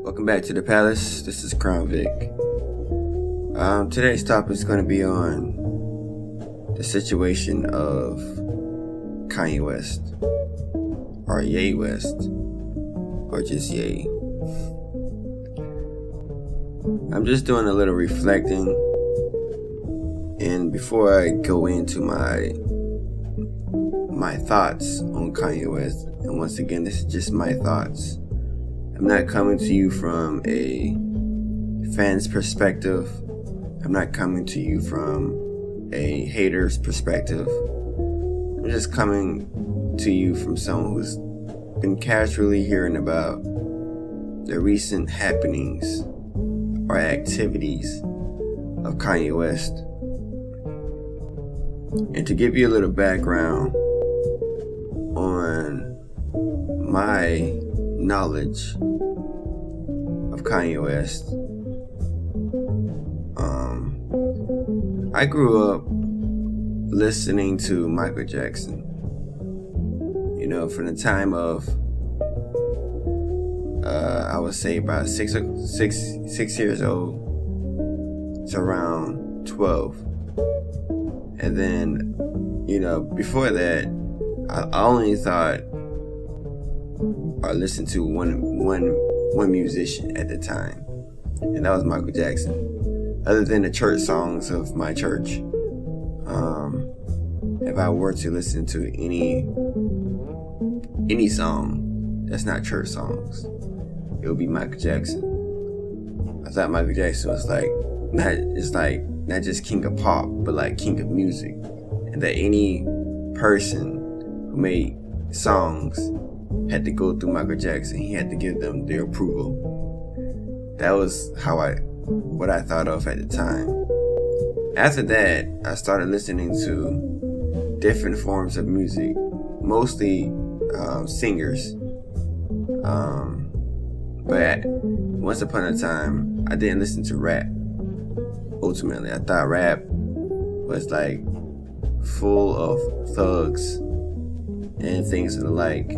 Welcome back to the Palace. This is Crown Vic. Today's topic is going to be on the situation of Kanye West, or Ye West, or just Ye. I'm just doing a little reflecting, and before I go into my thoughts on Kanye West, and once again, this is just my thoughts. I'm not coming to you from a fan's perspective. I'm not coming to you from a hater's perspective. I'm just coming to you from someone who's been casually hearing about the recent happenings or activities of Kanye West. And to give you a little background on my knowledge of Kanye West, I grew up listening to Michael Jackson. From the time of I would say about six years old to around 12, and then before that I only thought or listened to one musician at the time, and that was Michael Jackson. Other than the church songs of my church, if I were to listen to any song that's not church songs, it would be Michael Jackson. I thought Michael Jackson was not just king of pop, but like king of music, and that any person who made songs had to go through Michael Jackson. He had to give them their approval. That was what I thought of at the time. After that, I started listening to different forms of music, mostly singers. But once upon a time, I didn't listen to rap. Ultimately, I thought rap was like full of thugs and things of the like.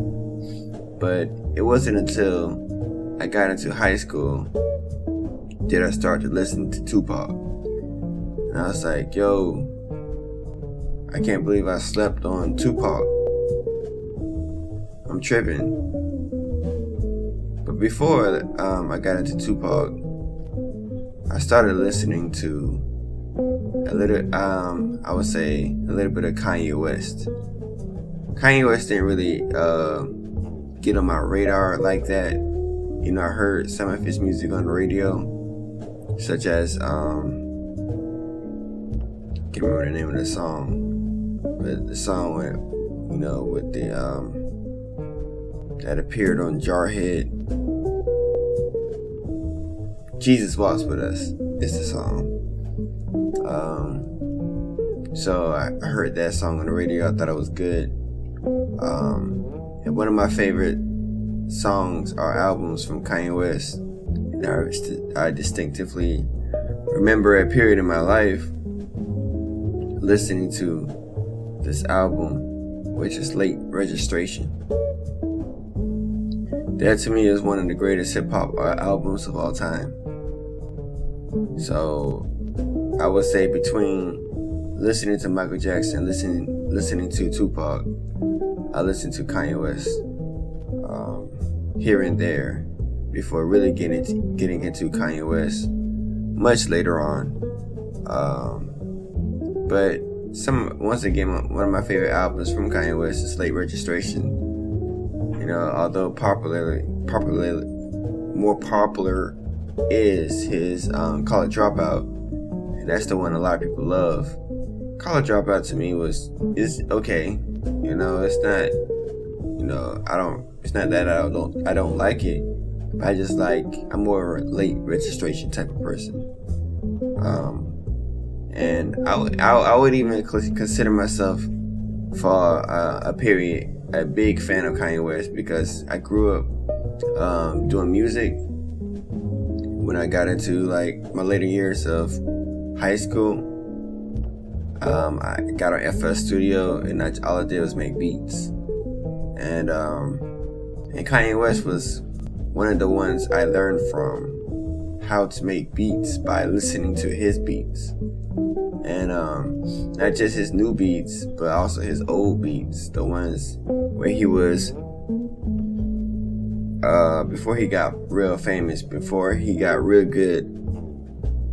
But it wasn't until I got into high school did I start to listen to Tupac. And I was like, yo, I can't believe I slept on Tupac. I'm tripping. But before I got into Tupac, I started listening to a little bit of Kanye West. Kanye West didn't really get on my radar like that. I heard some of his music on the radio, such as can't remember the name of the song, but the song with the that appeared on Jarhead. Jesus Walks With Us is the song. So I heard that song on the radio. I thought it was good. And one of my favorite songs or albums from Kanye West, and I distinctively remember a period in my life listening to this album, which is Late Registration. That to me is one of the greatest hip-hop albums of all time. So I would say between listening to Michael Jackson, listening to Tupac, I listened to Kanye West here and there before really getting into Kanye West much later on. But once again, one of my favorite albums from Kanye West is Late Registration. Although more popular is his College Dropout, and that's the one a lot of people love. College Dropout to me is okay. It's not. It's not that I don't like it. But I'm more a Late Registration type of person. And I would even consider myself for a period a big fan of Kanye West, because I grew up doing music. When I got into my later years of high school, I got on FL Studio, and all I did was make beats. And Kanye West was one of the ones I learned from how to make beats by listening to his beats. And not just his new beats, but also his old beats, the ones where he was before he got real famous, before he got real good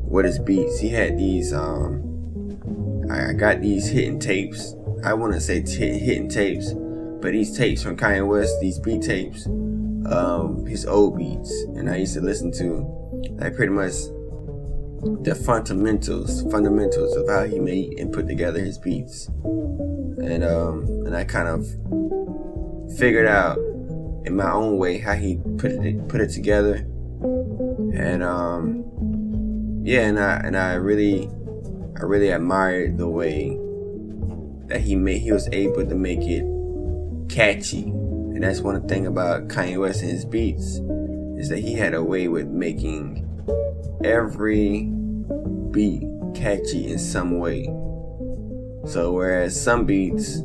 with his beats. He had these I got these hidden tapes. I wouldn't say hidden tapes, but these tapes from Kanye West, these beat tapes, his old beats, and I used to listen to like pretty much the fundamentals of how he made and put together his beats, and I kind of figured out in my own way how he put it together, and I really admired the way that he was able to make it catchy. And that's one thing about Kanye West and his beats, is that he had a way with making every beat catchy in some way. So whereas some beats,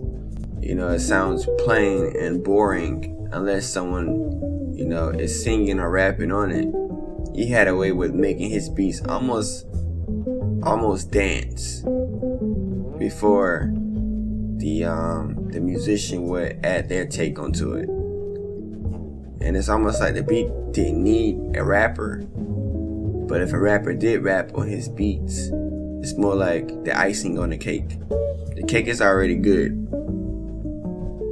it sounds plain and boring unless someone, is singing or rapping on it, he had a way with making his beats almost dance before the musician would add their take onto it. And it's almost like the beat didn't need a rapper, but if a rapper did rap on his beats, it's more like the icing on the cake. The cake is already good,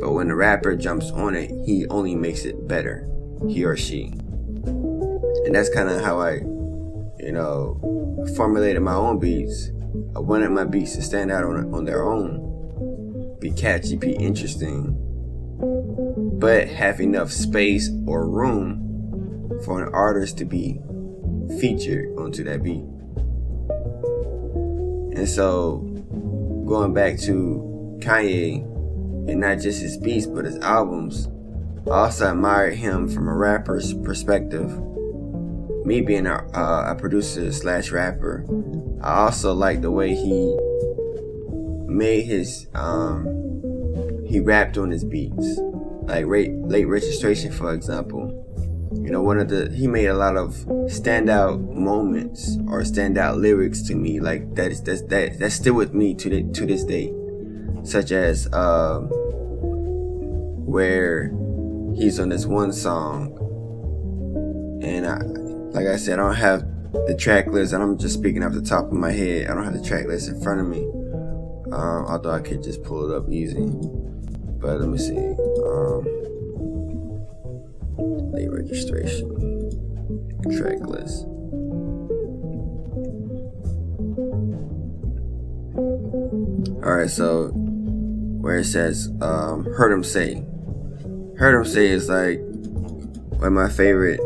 but when the rapper jumps on it, he only makes it better, he or she. And that's kind of how I, formulated my own beats. I wanted my beats to stand out on their own, be catchy, be interesting, but have enough space or room for an artist to be featured onto that beat. And so, going back to Kanye, and not just his beats, but his albums, I also admired him from a rapper's perspective. Me being a producer / rapper, I also like the way he made his he rapped on his beats, like Late Registration, for example. He made a lot of standout moments or standout lyrics to me, like that's still with me to this day, such as where he's on this one song, and like I said, I don't have the track list, and I'm just speaking off the top of my head. I don't have the track list in front of me, although I could just pull it up easy. But let me see. Late Registration track list. Alright, so where it says Heard 'Em Say. Heard 'Em Say is like one of my favorite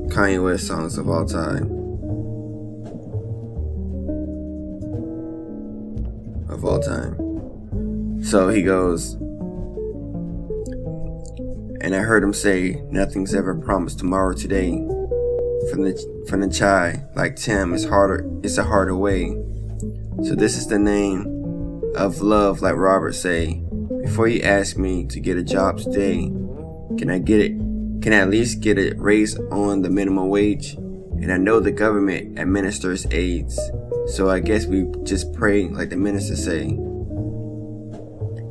Kanye West songs of all time. So he goes, and I heard him say, nothing's ever promised tomorrow today. From the chai, like Tim, it's a harder way. So this is the name of love, like Robert say. Before you ask me to get a job today, can I get it? Can I at least get a raise on the minimum wage? And I know the government administers aids, so I guess we just pray like the minister say.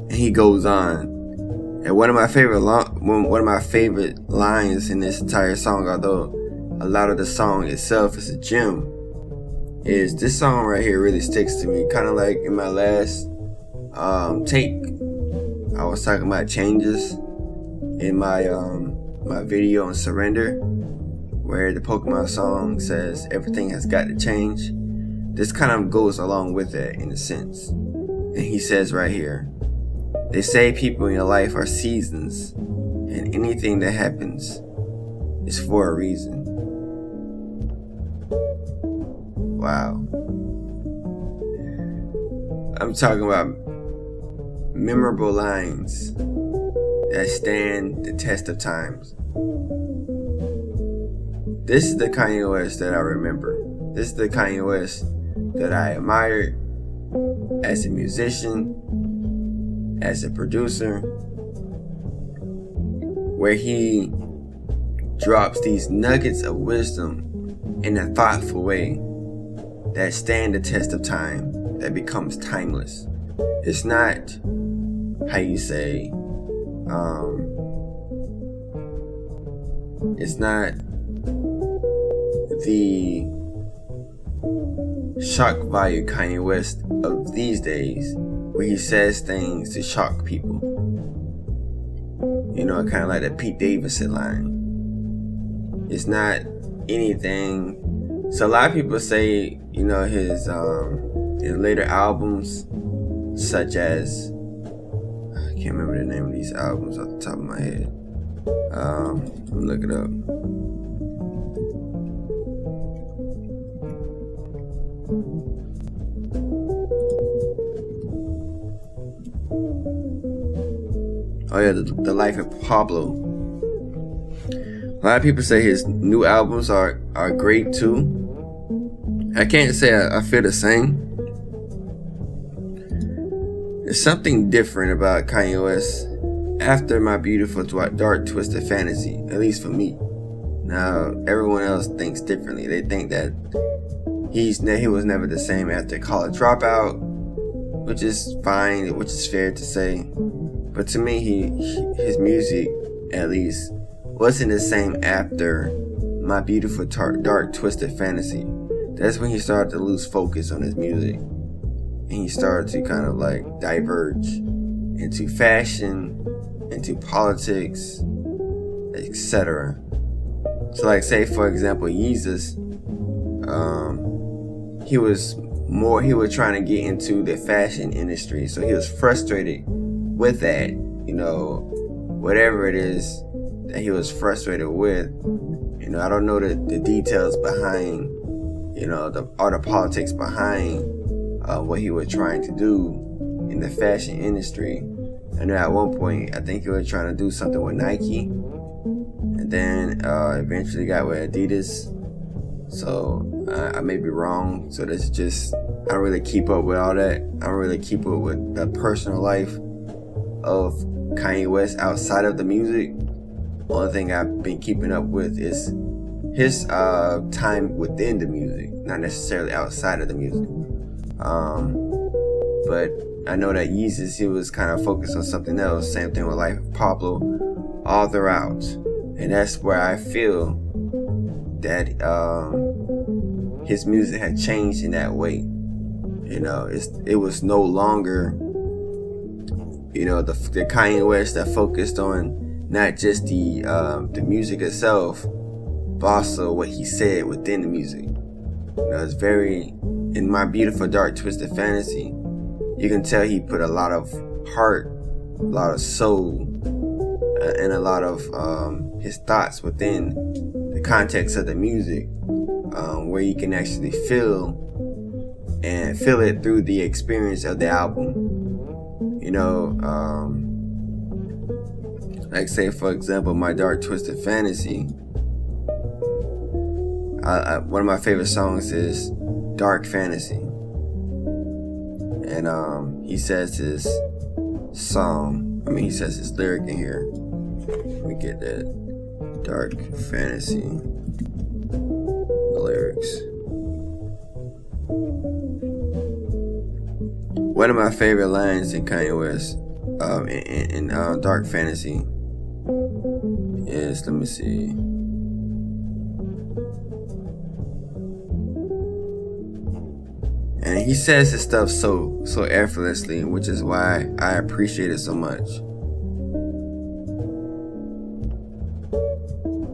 And he goes on. And one of my favorite lines in this entire song, although a lot of the song itself is a gem, is this song right here really sticks to me. Kind of like in my last take, I was talking about changes in my my video on Surrender, where the Pokemon song says everything has got to change. This kind of goes along with that in a sense. And he says right here, they say people in your life are seasons, and anything that happens is for a reason. Wow. I'm talking about memorable lines that stand the test of times. This is the Kanye West that I remember. This is the Kanye West that I admired as a musician, as a producer, where he drops these nuggets of wisdom in a thoughtful way that stand the test of time, that becomes timeless. It's not, how you say, it's not the shock value Kanye West of these days, where he says things to shock people. You know, kind of like that Pete Davidson line. It's not anything. So a lot of people say, you know, his later albums, such as, I can't remember the name of these albums off the top of my head. Let me look it up. Oh yeah, the Life of Pablo. A lot of people say his new albums are great too. I can't say I feel the same. There's something different about Kanye West after My Beautiful Dark Twisted Fantasy, at least for me. Now, everyone else thinks differently. They think that he was never the same after College Dropout, which is fine, which is fair to say. But to me, his music, at least, wasn't the same after My Beautiful Dark Twisted Fantasy. That's when he started to lose focus on his music. And he started to kind of like diverge into fashion, into politics, etc. So like, say for example, Yeezus, he was trying to get into the fashion industry. So he was frustrated with that, you know, whatever it is that he was frustrated with. You know, I don't know the details behind, you know, all the politics behind what he was trying to do in the fashion industry. I know at one point, I think he was trying to do something with Nike, and then eventually got with Adidas. So I may be wrong. So that's just, I don't really keep up with all that. I don't really keep up with the personal life of Kanye West outside of the music. Only thing I've been keeping up with is his time within the music, not necessarily outside of the music. But I know that Yeezus, he was kind of focused on something else. Same thing with Life of Pablo, all throughout. And that's where I feel that his music had changed in that way. You know, it was no longer, you know, the Kanye West that focused on not just the music itself, but also what he said within the music. You know, it's very, in My Beautiful Dark Twisted Fantasy, you can tell he put a lot of heart, a lot of soul, and a lot of his thoughts within the context of the music, where you can actually feel it through the experience of the album. You know, like say for example, My Dark Twisted Fantasy. One of my favorite songs is Dark Fantasy. And he says his lyric in here. Let me get that. Dark Fantasy lyrics. One of my favorite lines in Kanye West, in Dark Fantasy, is, let me see. And he says his stuff so effortlessly, which is why I appreciate it so much.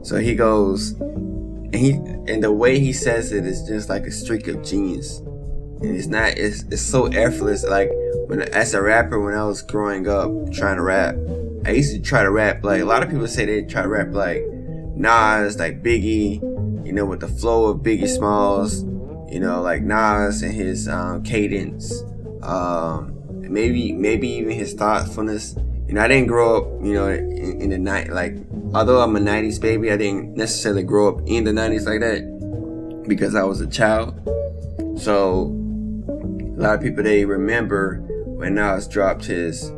So he goes, and the way he says it is just like a streak of genius. And it's so effortless. Like as a rapper, when I was growing up trying to rap, I used to try to rap like, a lot of people say they try to rap like Nas, like Biggie, you know, with the flow of Biggie Smalls, you know, like Nas and his cadence, maybe even his thoughtfulness. You know, I didn't grow up, you know, in the night, like, although I'm a 90s baby, I didn't necessarily grow up in the 90s like that because I was a child. So a lot of people, they remember when Nas dropped his,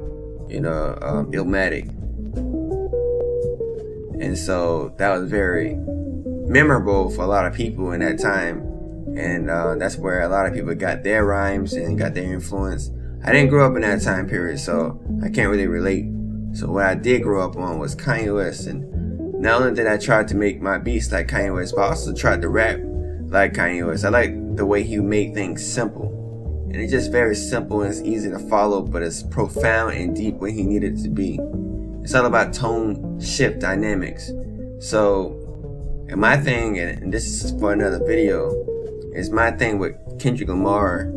you know, Illmatic. And so that was very memorable for a lot of people in that time. And that's where a lot of people got their rhymes and got their influence. I didn't grow up in that time period, so I can't really relate. So what I did grow up on was Kanye West. And not only did I try to make my beats like Kanye West, but I also tried to rap like Kanye West. I like the way he made things simple. And it's just very simple and it's easy to follow, but it's profound and deep when he needed it to be. It's all about tone shift dynamics. So, and my thing, and this is for another video, is my thing with Kendrick Lamar.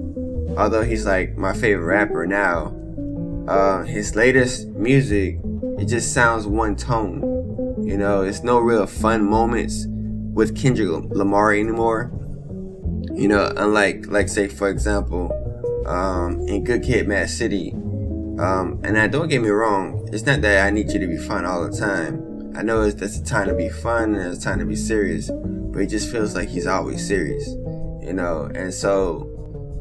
Although he's like my favorite rapper now, his latest music, it just sounds one tone. You know, it's no real fun moments with Kendrick Lamar anymore. You know, unlike, like, say for example, in Good Kid, Mad City. And now don't get me wrong, it's not that I need you to be fun all the time. I know that's a time to be fun and it's a time to be serious, but it just feels like he's always serious, you know. And so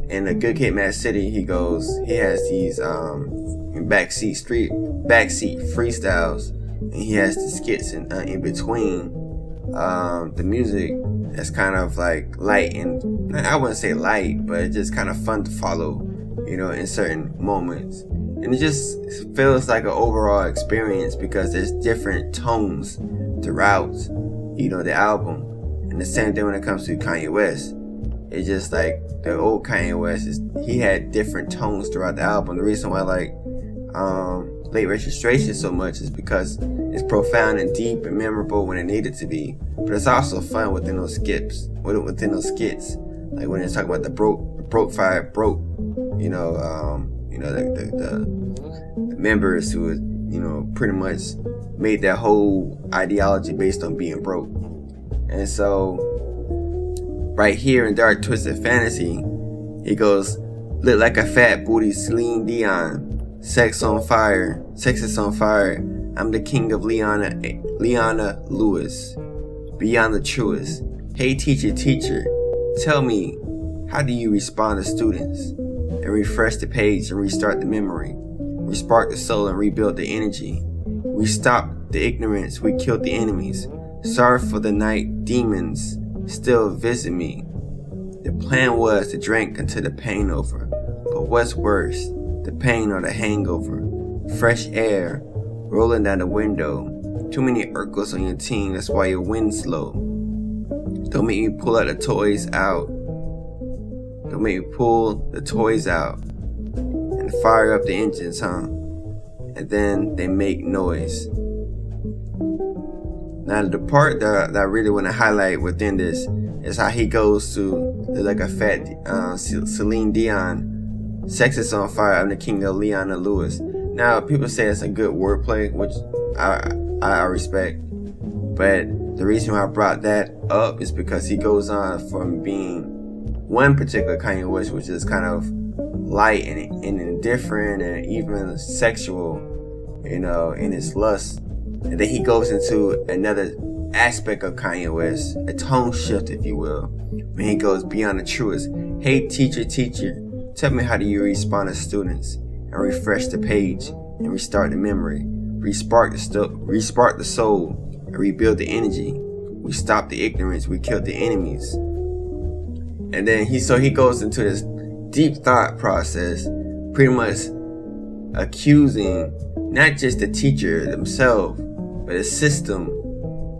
in the Good Kid, Mad City, he has these backseat freestyles, and he has the skits in between the music. That's kind of like light, and I wouldn't say light, but it's just kind of fun to follow, you know, in certain moments. And it just feels like an overall experience because there's different tones throughout, you know, the album. And the same thing when it comes to Kanye West. It's just like the old Kanye West, he had different tones throughout the album. The reason why I like Late Registration so much is because it's profound and deep and memorable when it needed to be, but it's also fun within those skits. Like when it's talking about the broke five broke, you know, the members who, you know, pretty much made their whole ideology based on being broke. And so right here in Dark Twisted Fantasy, he goes, "Look like a fat booty Celine Dion. Sex is on fire. I'm the king of Leona Lewis. Beyond the truest. Hey teacher, tell me, how do you respond to students? And refresh the page and restart the memory. Respark the soul and rebuild the energy. We stopped the ignorance, we killed the enemies. Sorry for the night, demons still visit me. The plan was to drink until the pain over. But what's worse, the pain or the hangover? Fresh air rolling down the window. Too many Urkels on your team, that's why your wind's low. Don't make me pull out the toys out. Don't make me pull the toys out and fire up the engines, huh? And then they make noise." Now the part that I really want to highlight within this is how he goes to like a fat Celine Dion. Sex is on fire. I'm the king of Leona Lewis. Now people say it's a good wordplay, which I respect. But the reason why I brought that up is because he goes on from being one particular Kanye West, which is kind of light and indifferent and even sexual, you know, in his lust. And then he goes into another aspect of Kanye West, a tone shift, if you will, when he goes beyond the truest. Hey teacher, tell me, how do you respond to students? And refresh the page and restart the memory. Respark the soul and rebuild the energy. We stopped the ignorance, we killed the enemies. And then he goes into this deep thought process, pretty much accusing not just the teacher themselves, but a system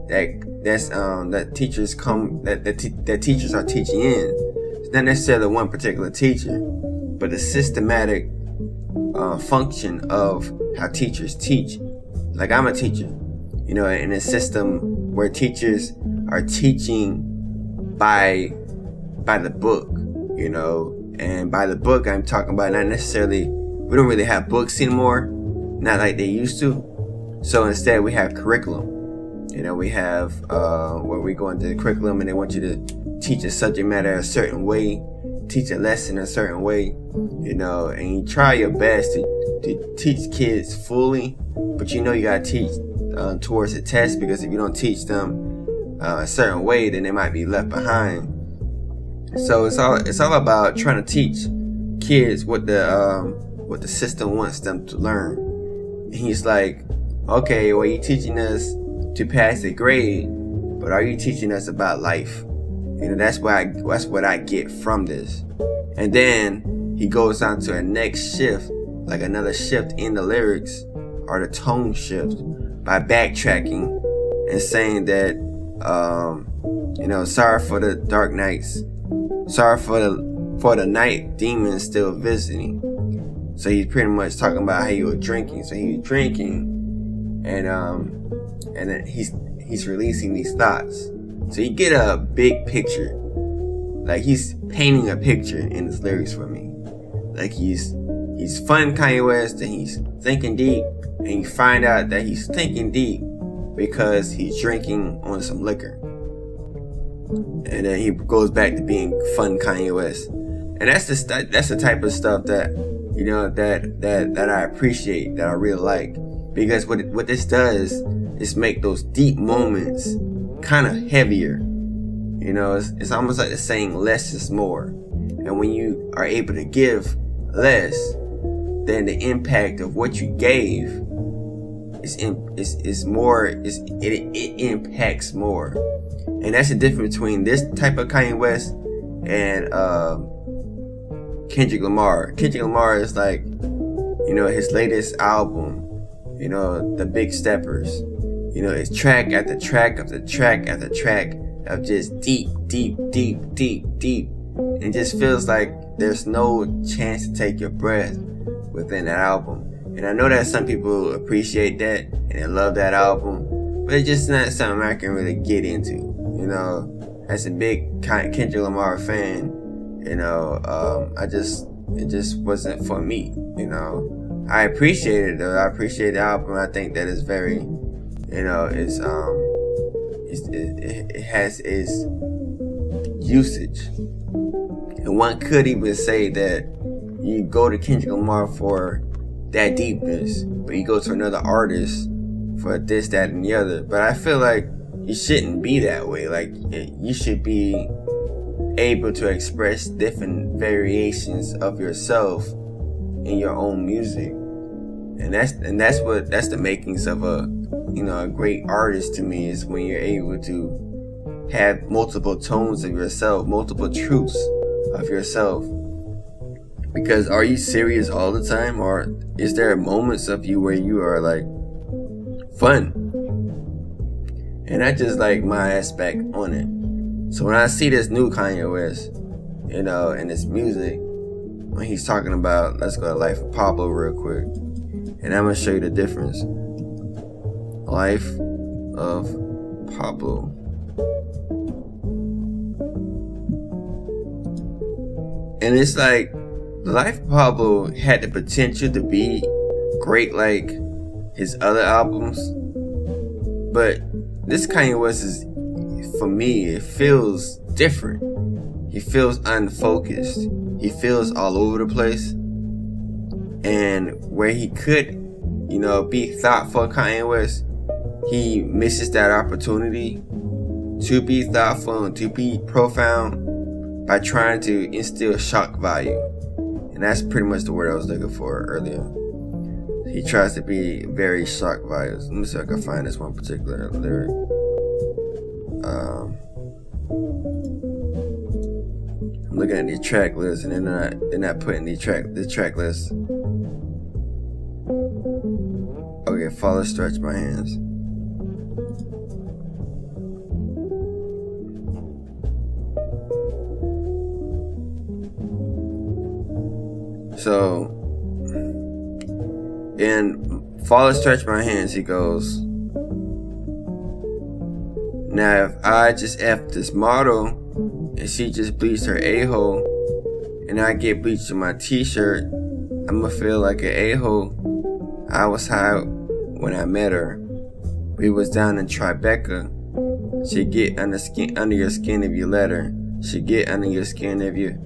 that teachers are teaching in. It's not necessarily one particular teacher, but a systematic function of how teachers teach. Like, I'm a teacher, you know, in a system where teachers are teaching by the book, you know. And by the book, I'm talking about not necessarily, we don't really have books anymore, not like they used to. So instead we have curriculum. You know, we have where we go into the curriculum and they want you to teach a subject matter a certain way, teach a lesson a certain way, you know, and you try your best to teach kids fully, but you know you gotta teach towards the test, because if you don't teach them a certain way, then they might be left behind. So it's all about trying to teach kids what the system wants them to learn. And he's like, okay, well, you're teaching us to pass a grade, but are you teaching us about life? That's what I get from this. And then he goes on to a next shift, like another shift in the lyrics or the tone shift, by backtracking and saying that, sorry for the dark nights, sorry for the night demons still visiting. So he's pretty much talking about how he was drinking. So he was drinking, and then he's releasing these thoughts. So you get a big picture. Like, he's painting a picture in his lyrics for me. Like, he's fun Kanye West, and he's thinking deep, and you find out that he's thinking deep because he's drinking on some liquor. And then he goes back to being fun Kanye West. And that's the type of stuff that, that I appreciate, that I really like. Because what this does is make those deep moments kind of heavier. It's almost like the saying less is more. And when you are able to give less, then the impact of what you gave is more. It impacts more. And that's the difference between this type of Kanye West and Kendrick Lamar. Kendrick Lamar is like, his latest album, The Big Steppers. It's track after track after track after track of just deep. It just feels like there's no chance to take your breath within that album. And I know that some people appreciate that and they love that album, but it's just not something I can really get into. As a big Kendrick Lamar fan, it just wasn't for me. I appreciate it though. I appreciate the album. I think that it's very, it has its usage. And one could even say that you go to Kendrick Lamar for that deepness, but you go to another artist for this, that, and the other. But I feel like you shouldn't be that way. Like, you should be able to express different variations of yourself in your own music. And that's the makings of a great artist to me, is when you're able to have multiple tones of yourself, multiple truths of yourself. Because are you serious all the time, or is there moments of you where you are like fun? And I just like my aspect on it. So when I see this new Kanye West, and this music, when he's talking about, let's go to Life of Pablo real quick, and I'm gonna show you the difference. Life of Pablo. And it's like, the Life of Pablo had the potential to be great like his other albums, but this Kanye West is, for me, it feels different. He feels unfocused. He feels all over the place. And where he could, be thoughtful, Kanye West, he misses that opportunity to be thoughtful and to be profound by trying to instill shock value. And that's pretty much the word I was looking for earlier. He tries to be very shock value. Let me see if I can find this one particular lyric. I'm looking at the track list, and they're not putting the track list. Okay, follow, stretch my hands. So, in Follow, Stretch My Hands, he goes, now if I just F this model and she just bleached her a-hole and I get bleached in my t-shirt, I'ma feel like an a-hole. I was high when I met her. We was down in Tribeca. She get under your skin if you let her. She get under your skin if you...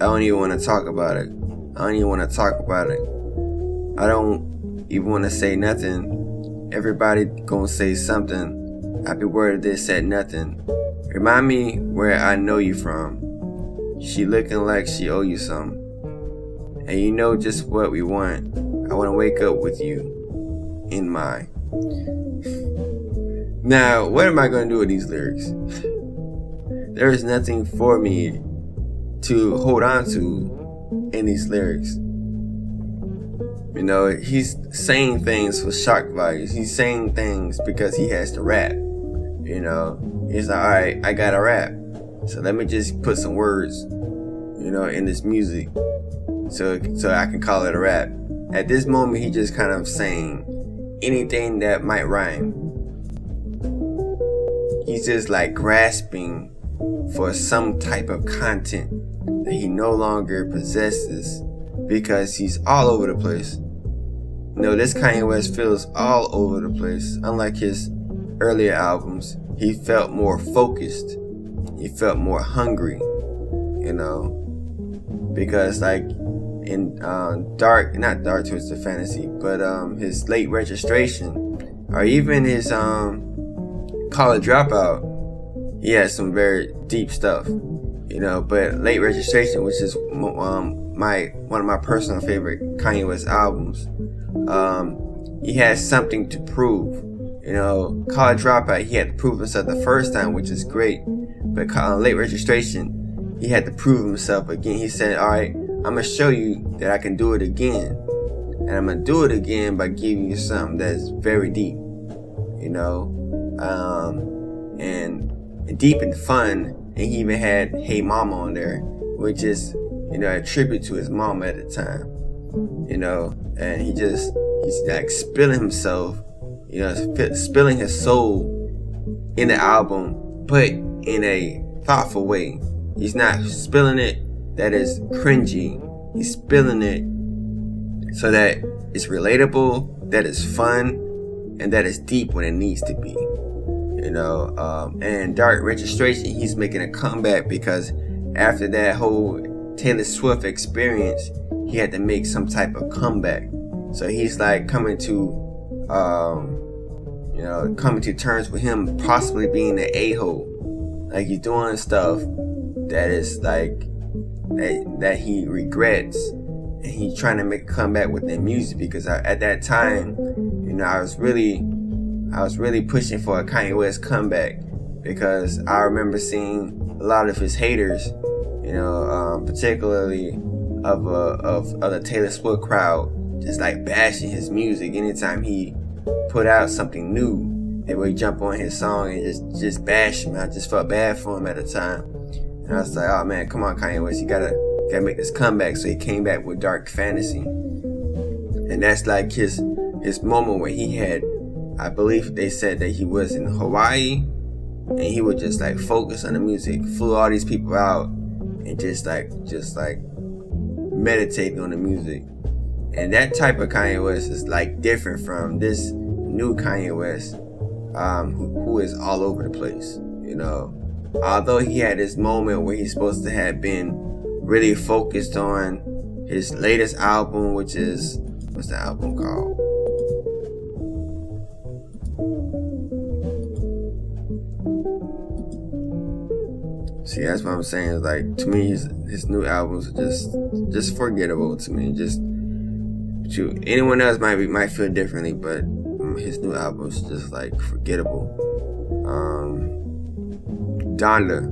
I don't even want to talk about it. I don't even want to say nothing. Everybody gonna say something. I be worried they said nothing. Remind me where I know you from. She looking like she owe you some. And you know just what we want. I want to wake up with you in my... Now, what am I going to do with these lyrics? There is nothing for me to hold on to in these lyrics. You know, he's saying things for shock value. He's saying things because he has to rap. You know, he's like, alright, I gotta rap. So let me just put some words, you know, in this music so I can call it a rap. At this moment, he just kind of saying anything that might rhyme. He's just like grasping for some type of content that he no longer possesses because he's all over the place. You know, this Kanye West feels all over the place. Unlike his earlier albums, he felt more focused. He felt more hungry, you know, because like in not Dark Twisted Fantasy, but his Late Registration, or even his College Dropout, he has some very deep stuff, you know. But Late Registration, which is one of my personal favorite Kanye West albums, he has something to prove. You know, College Dropout, he had to prove himself the first time, which is great. But Late Registration, he had to prove himself again. He said, alright, I'm going to show you that I can do it again. And I'm going to do it again by giving you something that's very deep. You know, and deep and fun. And he even had Hey Mama on there, which is, you know, a tribute to his mama at the time. You know, and he's like spilling himself, you know, spilling his soul in the album, but in a thoughtful way. He's not spilling it that is cringy. He's spilling it so that it's relatable, that it's fun, and that it's deep when it needs to be. You know, and Dark Registration, he's making a comeback because after that whole Taylor Swift experience, he had to make some type of comeback. So he's like coming to terms with him possibly being an a-hole. Like he's doing stuff that is like that he regrets, and he's trying to make a comeback with their music. Because at that time, you know, I was really pushing for a Kanye West comeback, because I remember seeing a lot of his haters, you know, particularly of the Taylor Swift crowd, just like bashing his music. Anytime he put out something new, they would jump on his song and just bash him. I just felt bad for him at the time, and I was like, oh man, come on Kanye West, you gotta make this comeback. So he came back with Dark Fantasy, and that's like his moment where he had, I believe they said that he was in Hawaii, and he would just like focus on the music, flew all these people out, and just like meditating on the music. And that type of Kanye West is like different from this new Kanye West, who is all over the place. You know, although he had this moment where he's supposed to have been really focused on his latest album, which is, what's the album called? See, that's what I'm saying. Like, to me, his new albums are just forgettable to me. Anyone else might feel differently, but his new albums just like forgettable. Donda,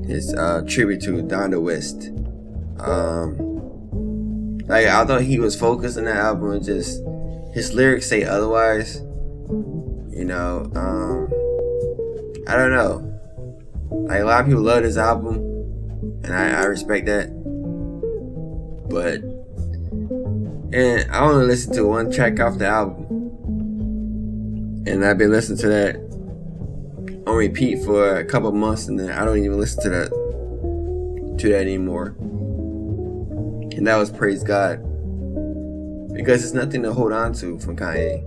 his tribute to Donda West. Like, although he was focused on that album, just his lyrics say otherwise. You know, I don't know. Like, a lot of people love this album, and I respect that. But, and I only listened to one track off the album, and I've been listening to that on repeat for a couple months, and then I don't even listen to that anymore. And that was Praise God, because it's nothing to hold on to from Kanye.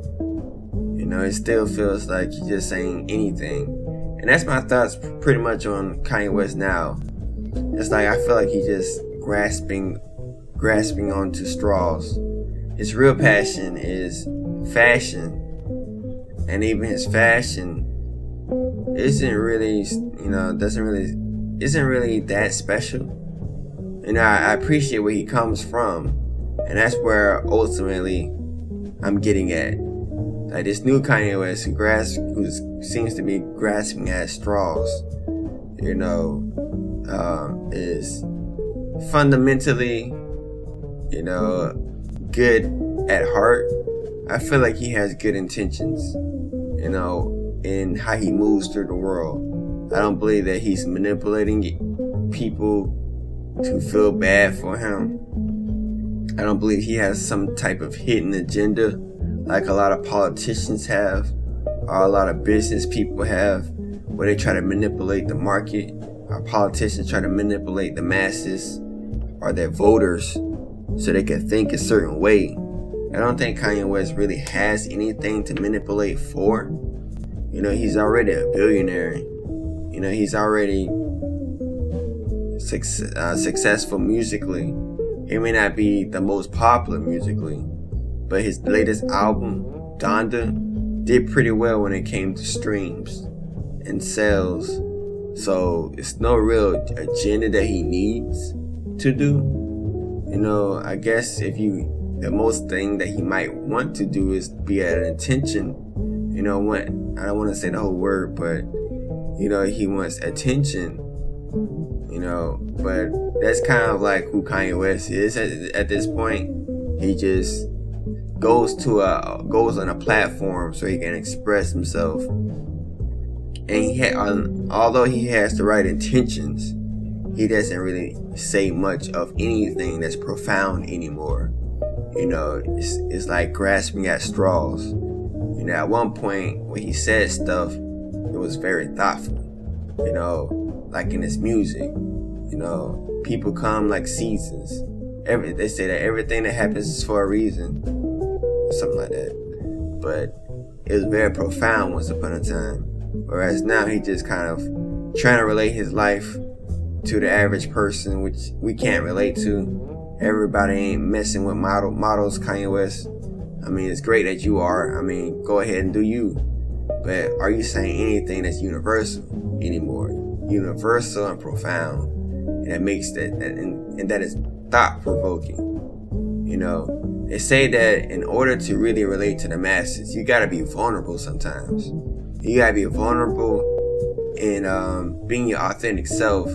You know, it still feels like he's just saying anything. And that's my thoughts pretty much on Kanye West now. It's like, I feel like he's just grasping onto straws. His real passion is fashion, and even his fashion isn't really that special. You know, I appreciate where he comes from, and that's where ultimately I'm getting at. Like this new Kanye West who seems to be grasping at straws, is fundamentally, good at heart. I feel like he has good intentions, in how he moves through the world. I don't believe that he's manipulating people to feel bad for him. I don't believe he has some type of hidden agenda like a lot of politicians have, or a lot of business people have, where they try to manipulate the market, or politicians try to manipulate the masses or their voters so they can think a certain way. I don't think Kanye West really has anything to manipulate for. He's already a billionaire. He's already successful musically. He may not be the most popular musically, but his latest album, Donda, did pretty well when it came to streams and sales. So it's no real agenda that he needs to do. I guess the most thing that he might want to do is be at attention. I don't want to say the whole word, but he wants attention. But that's kind of like who Kanye West is at this point. He just goes on a platform so he can express himself. And although he has the right intentions, he doesn't really say much of anything that's profound anymore. It's like grasping at straws. At one point when he said stuff, it was very thoughtful. Like in his music, people come like seasons. They say that everything that happens is for a reason, something like that. But it was very profound once upon a time. Whereas now he just kind of trying to relate his life to the average person, which we can't relate to. Everybody ain't messing with models, Kanye West. It's great that you are. Go ahead and do you. But are you saying anything that's universal anymore? Universal and profound. And that makes that is thought-provoking. They say that in order to really relate to the masses, you gotta be vulnerable sometimes. You gotta be vulnerable in being your authentic self,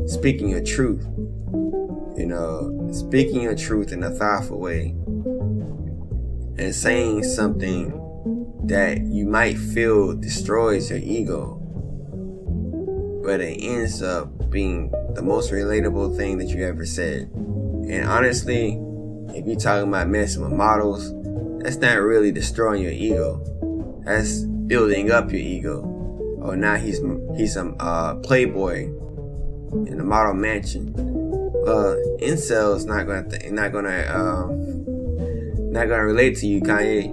speaking your truth. Speaking your truth in a thoughtful way, and saying something that you might feel destroys your ego, but it ends up being the most relatable thing that you ever said. And honestly, if you're talking about messing with models, that's not really destroying your ego. That's building up your ego. Oh, now he's a playboy in a model mansion. Incels not gonna relate to you, Kanye.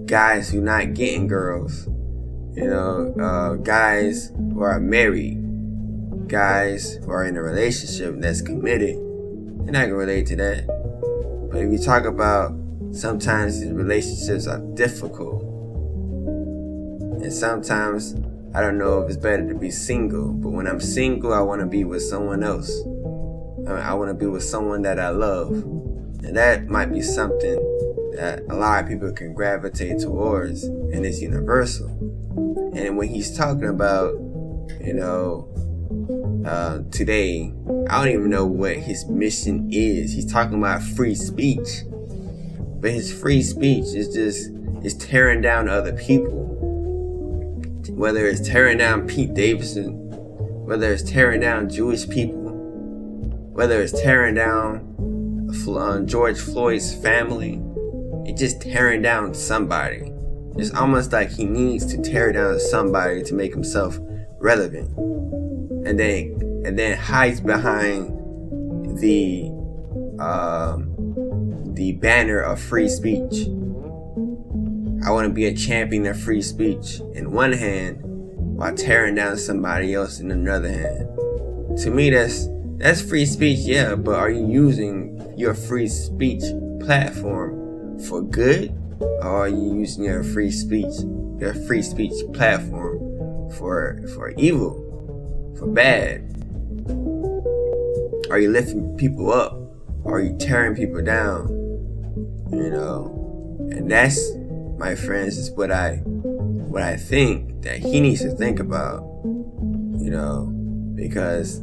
Guys who not getting girls. Guys who are married, guys who are in a relationship that's committed. They're not gonna relate to that. But if you talk about sometimes these relationships are difficult, and sometimes I don't know if it's better to be single, but when I'm single, I want to be with someone else. I want to be with someone that I love. And that might be something that a lot of people can gravitate towards, and it's universal. And when he's talking about, today, I don't even know what his mission is. He's talking about free speech. But his free speech is tearing down other people. Whether it's tearing down Pete Davidson, whether it's tearing down Jewish people, whether it's tearing down George Floyd's family, it's just tearing down somebody. It's almost like he needs to tear down somebody to make himself relevant, and then hides behind the banner of free speech. I want to be a champion of free speech in one hand, while tearing down somebody else in another hand. To me, that's free speech, yeah, but are you using your free speech platform for good, or are you using your free speech platform for evil, for bad? Are you lifting people up, or are you tearing people down? And that's, my friends, is what I think that he needs to think about, because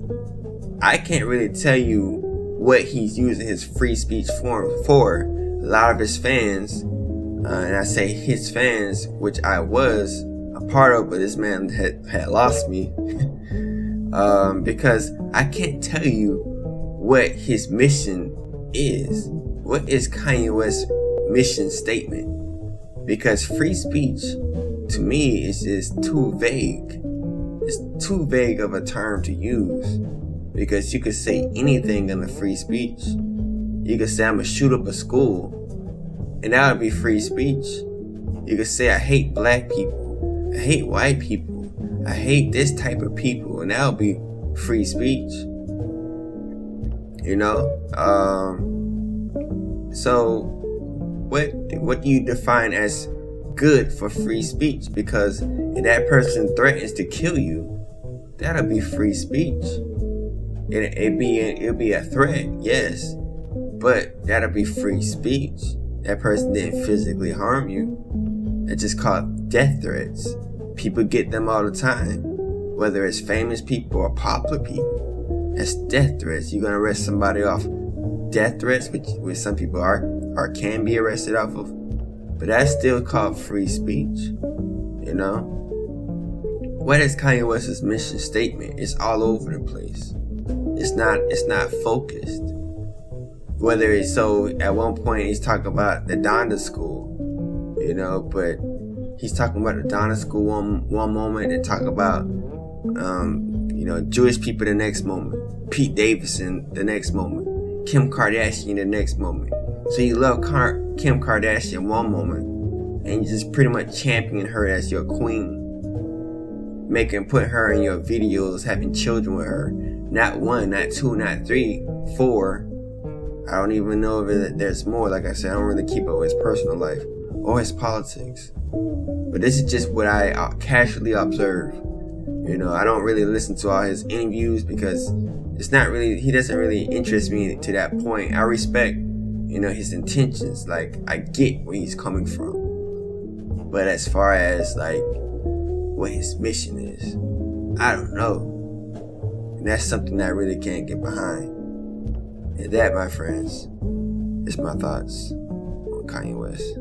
I can't really tell you what he's using his free speech forum for. A lot of his fans, and I say his fans, which I was a part of, but this man had lost me, because I can't tell you what his mission is. What is Kanye West's mission statement? Because free speech, to me, is just too vague. It's too vague of a term to use, because you could say anything under free speech. You could say, I'm gonna shoot up a school, and that would be free speech. You could say, I hate black people, I hate white people, I hate this type of people, and that would be free speech. So what do you define as good for free speech? Because if that person threatens to kill you, that'll be free speech. It'll be a threat, yes, but that'll be free speech. That person didn't physically harm you. It's just called death threats. People get them all the time, whether it's famous people or popular people. That's death threats. You're gonna arrest somebody off death threats, which some people are can be arrested off of, but that's still called free speech. What is Kanye West's mission statement? It's all over the place. It's not focused. Whether it's, so at one point he's talking about the Donda School, but he's talking about the Donda School one moment, and talk about Jewish people the next moment, Pete Davidson the next moment, Kim Kardashian the next moment. So you love Kim Kardashian one moment, and you just pretty much champion her as your queen, put her in your videos, having children with her. Not one, not two, not three, 4. I don't even know if there's more. Like I said, I don't really keep up with his personal life or his politics. But this is just what I casually observe. I don't really listen to all his interviews, because he doesn't really interest me to that point. I respect, his intentions. Like, I get where he's coming from. But as far as like what his mission is, I don't know. And that's something that I really can't get behind. And that, my friends, is my thoughts on Kanye West.